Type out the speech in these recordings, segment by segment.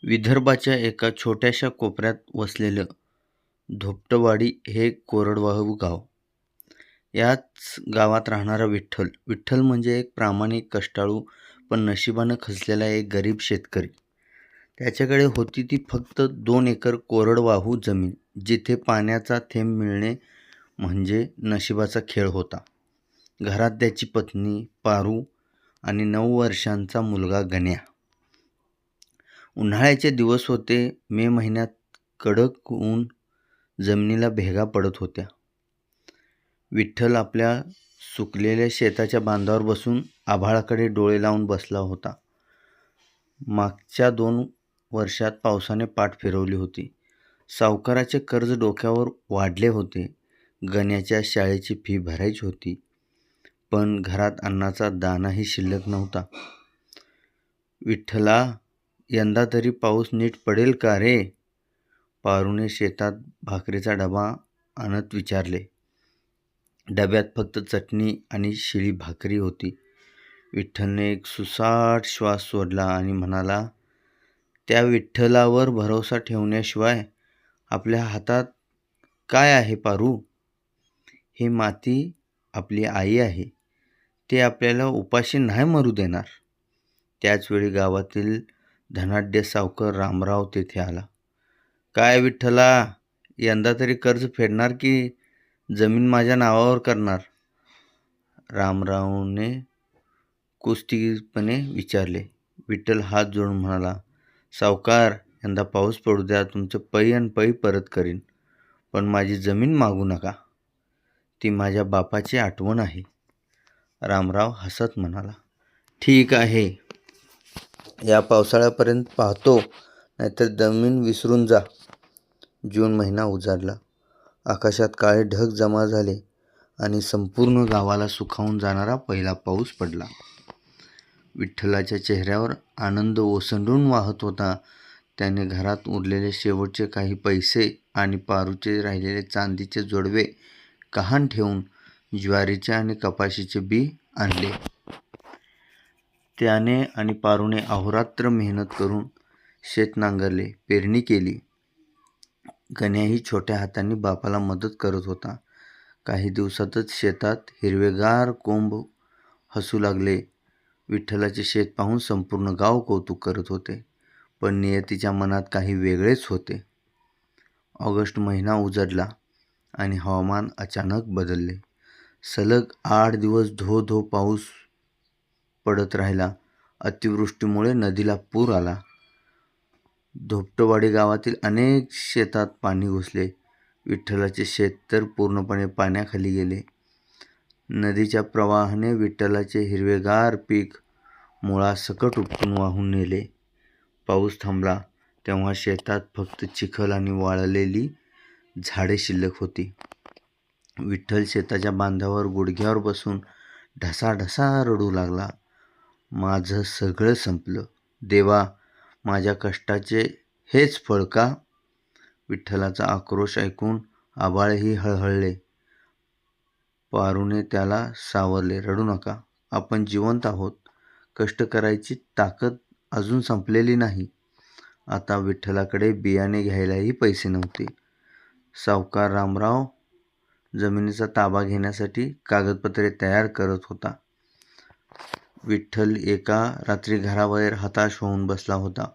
विदर्भाच्या एका छोट्याशा कोपऱ्यात वसलेलं धोपटवाडी हे कोरडवाहू गाव. याच गावात राहणारा विठ्ठल. विठ्ठल म्हणजे एक प्रामाणिक, कष्टाळू पण नशिबानं खचलेला एक गरीब शेतकरी. त्याच्याकडे होती ती फक्त 2 एकर कोरडवाहू जमीन, जिथे पाण्याचा थेंब मिळणे म्हणजे नशिबाचा खेळ होता. घरात त्याची पत्नी पारू आणि 9 वर्षांचा मुलगा गण्या. उन्हाळ्याचे दिवस होते. मे महिन्यात कडक ऊन जमिनीला भेगा पडत होत्या. विठ्ठल आपल्या सुकलेल्या शेताच्या बांधावर बसून आभाळाकडे डोळे लावून बसला होता. मागच्या 2 वर्षात पावसाने पाठ फिरवली होती. सावकाराचे कर्ज डोक्यावर वाढले होते. गण्याच्या शाळेची फी भरायची होती, पण घरात अन्नाचा दाणाही शिल्लक नव्हता. विठ्ठला, यंदा तरी पाऊस नीट पडेल का रे? पारूने शेतात भाकरीचा डबा आणत विचारले. डब्यात फक्त चटणी आणि शिळी भाकरी होती. विठ्ठलने एक सुसाट श्वास सोडला आणि म्हणाला, त्या विठ्ठलावर भरोसा ठेवण्याशिवाय आपल्या हातात काय आहे पारू? ही माती आपली आई आहे. ते आपल्याला उपाशी नाही मरू देणार. त्याचवेळी गावातील धनाढ्य सावकार रामराव तेथे आला. काय विठ्ठला, यंदा तरी कर्ज फेडणार की जमीन माझ्या नावावर करणार? रामरावने कुस्तीपणे विचारले. विठ्ठल हात जोडून म्हणाला, सावकार, यंदा पाऊस पडू द्या, तुमचं पै अन पै परत करीन, पण माझी जमीन मागू नका. ती माझ्या बापाची आठवण आहे. रामराव हसत म्हणाला, ठीक आहे, या पावसाळ्यापर्यंत पाहतो, नाहीतर जमीन विसरून जा. जून महिना उजाडला. आकाशात काळे ढग जमा झाले आणि संपूर्ण गावाला सुखावून जाणारा पहिला पाऊस पडला. विठ्ठलाच्या चेहऱ्यावर आनंद ओसंडून वाहत होता. त्याने घरात उरलेले शेवटचे काही पैसे आणि पारूचे राहिलेले चांदीचे जोडवे गहाण ठेवून ज्वारीचे आणि कपाशीचे बी आणले. त्याने आणि पारूने अहोरात्र मेहनत करून शेत नांगरले, पेरणी केली. गण्याही छोट्या हातांनी बापाला मदत करत होता. काही दिवसातच शेतात हिरवेगार कोंब हसू लागले. विठ्ठलाचे शेत पाहून संपूर्ण गाव कौतुक करत होते, पण नियतीच्या मनात काही वेगळेच होते. ऑगस्ट महिना उजडला आणि हवामान अचानक बदलले. सलग 8 दिवस धो धो पाऊस पडत राहिला. अतिवृष्टीमुळे नदीला पूर आला. धोपटवाडी गावातील अनेक शेतात पाणी घुसले. विठ्ठलाचे शेत तर पूर्णपणे पाण्याखाली गेले. नदीच्या प्रवाहाने विठ्ठलाचे हिरवेगार पीक मुळासकट उपटून वाहून नेले. पाऊस थांबला तेव्हा शेतात फक्त चिखल आणि वाळलेली झाडे शिल्लक होती. विठ्ठल शेताच्या बांधावर गुडघ्यावर बसून ढसाढसा रडू लागला. माझं सगळं संपलं. देवा, माझ्या कष्टाचे हेच फळ का? विठ्ठलाचा आक्रोश ऐकून आभाळही हळहळले. पारूने त्याला सावरले. रडू नका, आपण जिवंत आहोत. कष्ट करायची ताकद अजून संपलेली नाही. आता विठ्ठलाकडे बियाणे घ्यायलाही पैसे नव्हते. सावकार रामराव जमिनीचा ताबा घेण्यासाठी कागदपत्रे तयार करत होता. विठ्ठल एका रात्री घराबाहेर हताश होऊन बसला होता.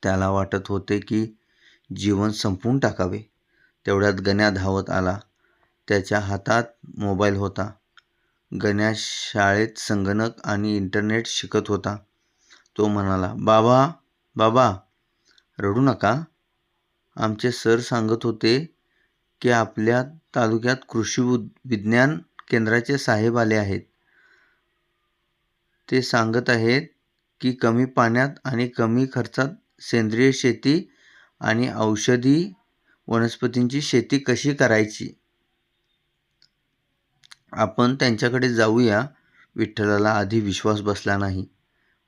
त्याला वाटत होते की जीवन संपवून टाकावे. तेवढ्यात गण्या धावत आला. त्याच्या हातात मोबाईल होता. गण्या शाळेत संगणक आणि इंटरनेट शिकत होता. तो म्हणाला, बाबा बाबा, रडू नका. आमचे सर सांगत होते की आपल्या तालुक्यात कृषी विज्ञान केंद्राचे साहेब आले आहेत. ते सांगत आहेत की कमी पाण्यात आणि कमी खर्चात सेंद्रिय शेती आणि औषधी वनस्पतींची शेती कशी करायची. आपण त्यांच्याकडे जाऊया. विठ्ठलाला आधी विश्वास बसला नाही,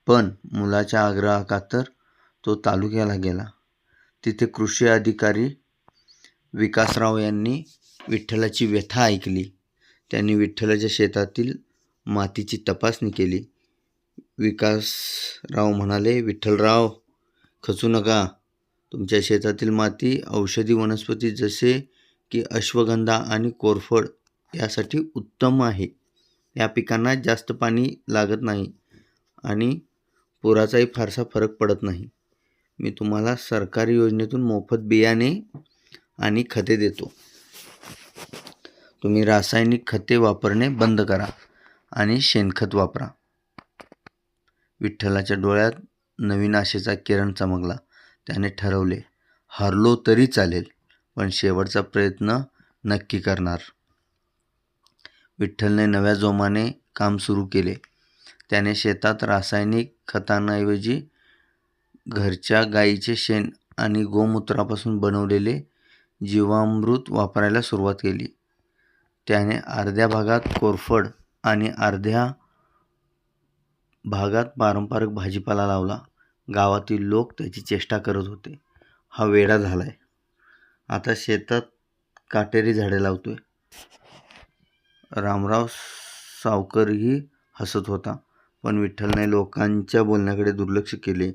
पण मुलाच्या आग्रहाखातर तो तालुक्याला गेला. तिथे कृषी अधिकारी विकासराव यांनी विठ्ठलाची व्यथा ऐकली. त्यांनी विठ्ठलाच्या शेतातील मातीची तपासणी केली. विकासराव म्हणाले, विठ्ठलराव, खचू नका. तुमच्या शेतातील माती औषधी वनस्पती जसे की अश्वगंधा आणि कोरफड यासाठी उत्तम आहे. या पिकांना जास्त पाणी लागत नाही आणि पुराचाही फारसा फरक पडत नाही. मी तुम्हाला सरकारी योजनेतून मोफत बियाणे आणि खते देतो. तुम्ही रासायनिक खते वापरणे बंद करा आणि शेणखत वापरा. विठ्ठलाच्या डोळ्यात नवीन आशेचा किरण चमकला. त्याने ठरवले, हरलो तरी चालेल, पण शेवटचा प्रयत्न नक्की करणार. विठ्ठलने नव्या जोमाने काम सुरू केले. त्याने शेतात रासायनिक खतांऐवजी घरच्या गाईचे शेण आणि गोमूत्रापासून बनवलेले जीवामृत वापरायला सुरुवात केली. त्याने अर्ध्या भागात कोरफड आणि अर्ध्या भागात पारंपरिक भाजीपाला लावला. गावातील लोक त्याची चेष्टा करत होते. हा वेडा झालाय, आता शेतात काटेरी झाडे लावतोय. रामराव सावकरही हसत होता, पण विठ्ठलने लोकांच्या बोलण्याकडे दुर्लक्ष केले.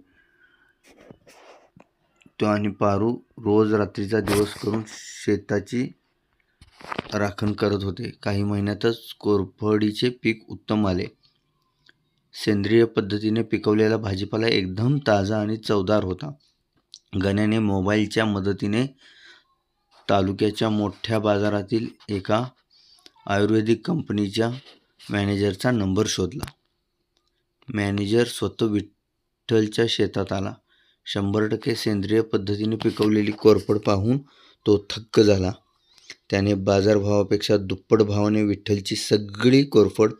तो आणि पारू रोज रात्रीचा दिवस करून शेताची राखण करत होते. काही महिन्यातच कोरफडीचे पीक उत्तम आले. सेंद्रिय पद्धतीने पिकवलेला भाजीपाला एकदम ताजा आणि चवदार होता. गण्याने मोबाईलच्या मदतीने तालुक्याच्या मोठ्या बाजारातील एका आयुर्वेदिक कंपनीच्या मॅनेजरचा नंबर शोधला. मॅनेजर स्वतः विठ्ठलच्या शेतात आला. 100% सेंद्रिय पद्धतीने पिकवलेली कोरफड पाहून तो थक्क झाला. त्याने बाजारभावापेक्षा दुप्पट भावाने विठ्ठलची सगळी कोरफड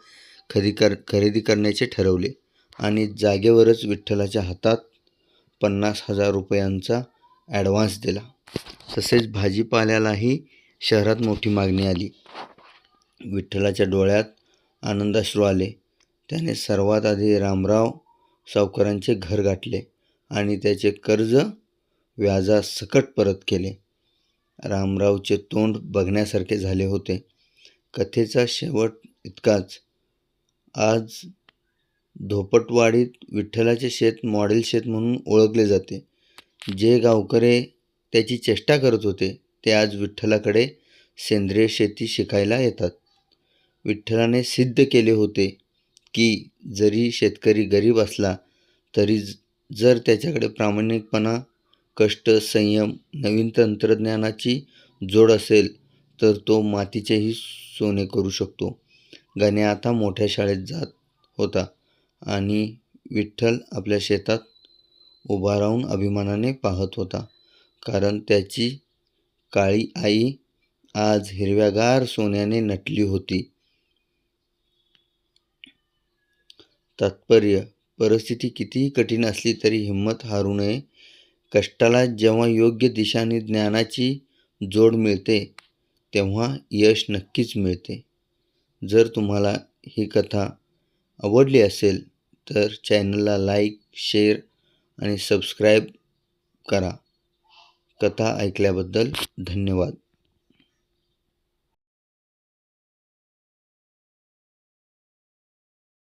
खरेदी करण्याचे ठरवले आणि जागेवरच विठ्ठलाच्या हातात 50,000 रुपयांचा ॲडव्हान्स दिला. तसेच भाजीपाल्यालाही शहरात मोठी मागणी आली. विठ्ठलाच्या डोळ्यात आनंदाश्रू आले. त्याने सर्वात आधी रामराव सावकारांचे घर गाठले आणि त्याचे कर्ज व्याजासकट परत केले. रामरावचे तोंड बघण्यासारखे झाले होते. कथेचा शेवट इतकाच. आज धोपटवाडीत विठ्ठलाचे शेत मॉडेल शेत म्हणून ओळखले जाते. जे गावकरी त्याची चेष्टा करत होते ते आज विठ्ठलाकडे सेंद्रिय शेती शिकायला येतात. विठ्ठलाने सिद्ध केले होते की जरी शेतकरी गरीब असला तरी जर त्याच्याकडे प्रामाणिकपणा, कष्ट, संयम, नवीन तंत्रज्ञानाची जोड असेल तर तो मातीचेही सोने करू शकतो. गण्या आता मोठ्या शाळेत जात होता आणि विठ्ठल आपल्या शेतात उभा राहून अभिमानाने पाहत होता, कारण त्याची काळी आई आज हिरव्यागार सोन्याने नटली होती. तात्पर्य: परिस्थिती कितीही कठीण असली तरी हिंमत हारू नये. कष्टाला जेव्हा योग्य दिशा आणि ज्ञानाची जोड मिळते तेव्हा यश नक्कीच मिळते. जर तुम्हाला ही कथा आवडली असेल तर चॅनलला लाईक, शेअर आणि सबस्क्राईब करा. कथा ऐकल्याबद्दल धन्यवाद.